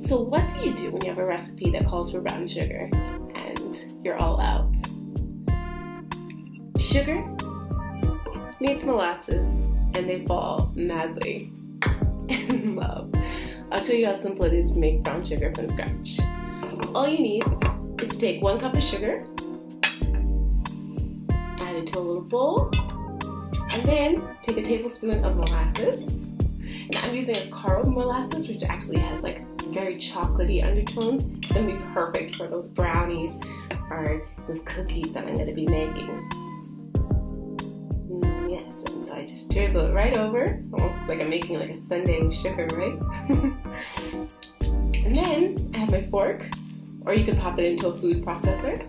So what do you do when you have a recipe that calls for brown sugar and you're all out? Sugar meets molasses and they fall madly in love. I'll show you how simple it is to make brown sugar from scratch. All you need is to take 1 cup of sugar, add it to a little bowl, and then take a tablespoon of molasses. Now I'm using a carob molasses, which actually has like very chocolatey undertones. It's going to be perfect for those brownies or those cookies that I'm going to be making. Yes, and so I just drizzle it right over. Almost looks like I'm making like a sundae with sugar, right? And then I have my fork, or you can pop it into a food processor,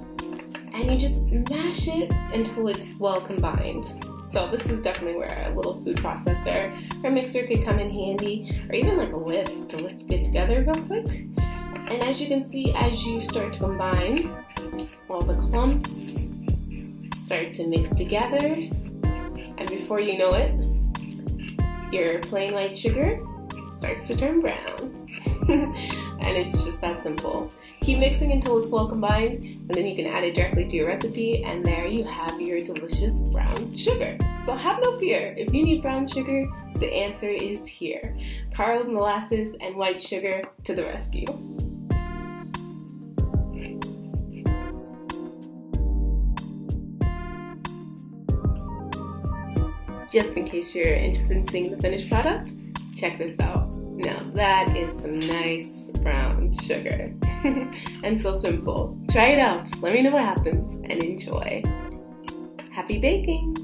and you just mash it until it's well combined. So this is definitely where a little food processor or mixer could come in handy, or even like a whisk to whisk it together real quick. And as you can see, as you start to combine, all the clumps start to mix together, and before you know it, your plain white sugar starts to turn brown. And it's just that simple. Keep mixing until it's well combined, and then you can add it directly to your recipe, and there you have your delicious brown sugar. So have no fear. If you need brown sugar, the answer is here. Carob molasses and white sugar to the rescue. Just in case you're interested in seeing the finished product, check this out. Now that is some nice brown sugar. And so simple. Try it out. Let me know what happens and enjoy. Happy baking!